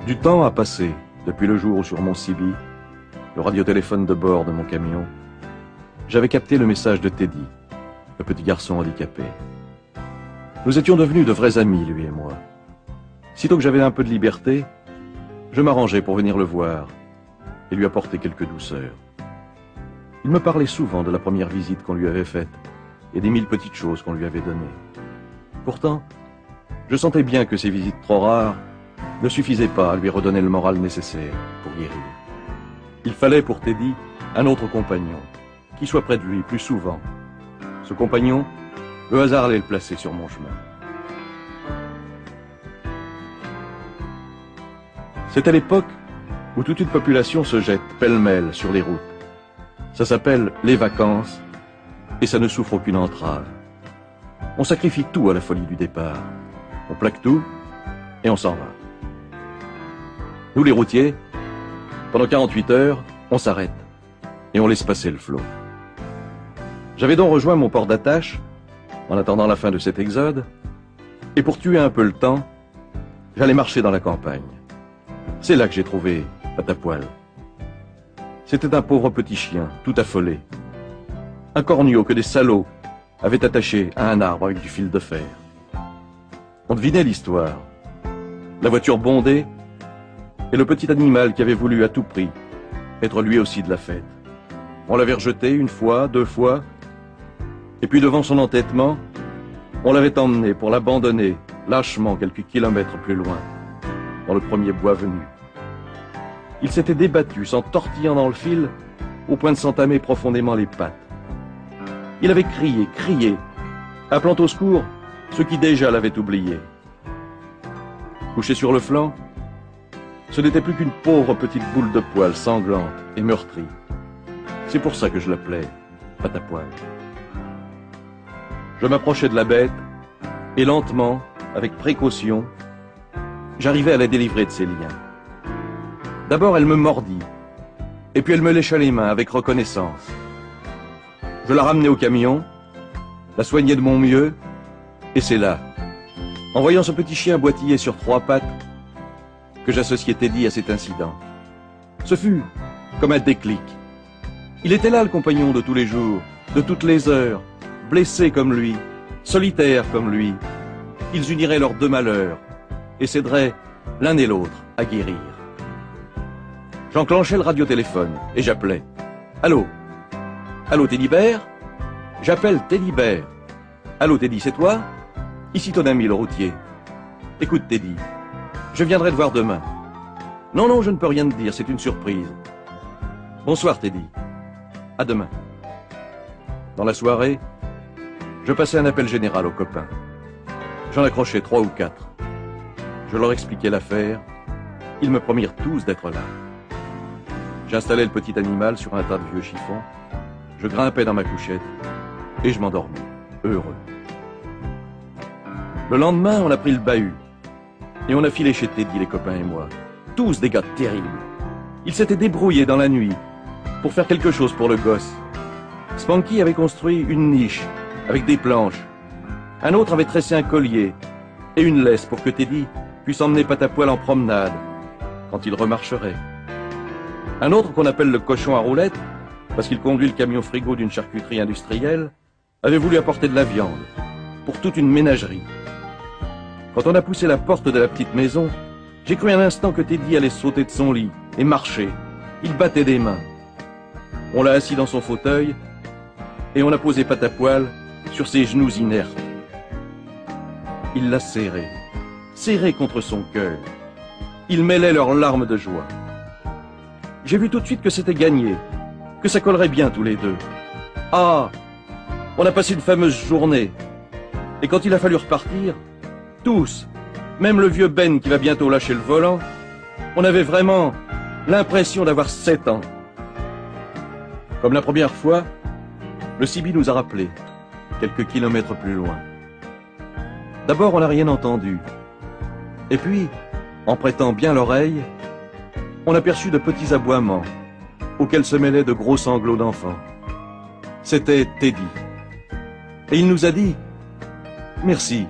Du temps a passé depuis le jour où sur mon CB, le radiotéléphone de bord de mon camion, j'avais capté le message de Teddy, le petit garçon handicapé. Nous étions devenus de vrais amis, lui et moi. Sitôt que j'avais un peu de liberté, je m'arrangeais pour venir le voir et lui apporter quelques douceurs. Il me parlait souvent de la première visite qu'on lui avait faite et des 1000 petites choses qu'on lui avait données. Pourtant, je sentais bien que ces visites trop rares ne suffisaient pas à lui redonner le moral nécessaire pour guérir. Il fallait pour Teddy un autre compagnon, qui soit près de lui plus souvent. Ce compagnon, le hasard allait le placer sur mon chemin. C'est à l'époque où toute une population se jette pêle-mêle sur les routes. Ça s'appelle les vacances et ça ne souffre aucune entrave. On sacrifie tout à la folie du départ. On plaque tout et on s'en va. Nous les routiers, pendant 48 heures, on s'arrête et on laisse passer le flot. J'avais donc rejoint mon port d'attache en attendant la fin de cet exode et pour tuer un peu le temps, j'allais marcher dans la campagne. C'est là que j'ai trouvé Patapoil. C'était un pauvre petit chien, tout affolé. Un corneau que des salauds avaient attaché à un arbre avec du fil de fer. On devinait l'histoire. La voiture bondée et le petit animal qui avait voulu à tout prix être lui aussi de la fête. On l'avait rejeté une fois, 2 fois, et puis devant son entêtement, on l'avait emmené pour l'abandonner lâchement quelques kilomètres plus loin, dans le premier bois venu. Il s'était débattu, s'en tortillant dans le fil, au point de s'entamer profondément les pattes. Il avait crié, appelant au secours ceux qui déjà l'avaient oublié. Couché sur le flanc, ce n'était plus qu'une pauvre petite boule de poil sanglante et meurtrie. C'est pour ça que je l'appelais Patapoil. Je m'approchais de la bête et lentement, avec précaution, j'arrivais à la délivrer de ses liens. D'abord, elle me mordit, et puis elle me lécha les mains avec reconnaissance. Je la ramenai au camion, la soignai de mon mieux, et c'est là, en voyant ce petit chien boitiller sur 3 pattes, que j'associai Teddy à cet incident. Ce fut comme un déclic. Il était là le compagnon de tous les jours, de toutes les heures, blessé comme lui, solitaire comme lui. Ils uniraient leurs 2 malheurs et s'aideraient l'un et l'autre à guérir. J'enclenchais le radiotéléphone et j'appelais. Allô? Allô Teddy-Bear? J'appelle Teddy-Bear. Allô Teddy, c'est toi? Ici ton ami le routier. Écoute Teddy, je viendrai te voir demain. Non, je ne peux rien te dire, c'est une surprise. Bonsoir Teddy. À demain. Dans la soirée, je passais un appel général aux copains. J'en accrochais 3 ou 4. Je leur expliquais l'affaire. Ils me promirent tous d'être là. J'installais le petit animal sur un tas de vieux chiffons. Je grimpais dans ma couchette et je m'endormis, heureux. Le lendemain, on a pris le bahut et on a filé chez Teddy, les copains et moi. Tous des gars terribles. Ils s'étaient débrouillés dans la nuit pour faire quelque chose pour le gosse. Spanky avait construit une niche avec des planches. Un autre avait tressé un collier et une laisse pour que Teddy puisse emmener Patapoil en promenade quand il remarcherait. Un autre, qu'on appelle le cochon à roulettes, parce qu'il conduit le camion frigo d'une charcuterie industrielle, avait voulu apporter de la viande pour toute une ménagerie. Quand on a poussé la porte de la petite maison, j'ai cru un instant que Teddy allait sauter de son lit et marcher. Il battait des mains. On l'a assis dans son fauteuil et on a posé Patapoil sur ses genoux inertes. Il l'a serré contre son cœur. Il mêlait leurs larmes de joie. J'ai vu tout de suite que c'était gagné, que ça collerait bien tous les deux. Ah, on a passé une fameuse journée. Et quand il a fallu repartir, tous, même le vieux Ben qui va bientôt lâcher le volant, on avait vraiment l'impression d'avoir 7 ans. Comme la première fois, le CB nous a rappelé, quelques kilomètres plus loin. D'abord, on n'a rien entendu. Et puis, en prêtant bien l'oreille, on aperçut de petits aboiements, auxquels se mêlaient de gros sanglots d'enfants. C'était Teddy. Et il nous a dit « Merci.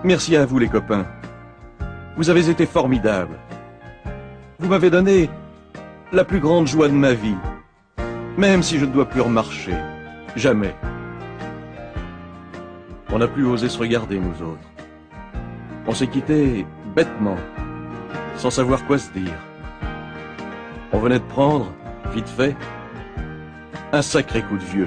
Merci à vous les copains. Vous avez été formidables. Vous m'avez donné la plus grande joie de ma vie, même si je ne dois plus remarcher. Jamais. On n'a plus osé se regarder, nous autres. On s'est quittés bêtement, sans savoir quoi se dire. On venait de prendre, vite fait, un sacré coup de vieux.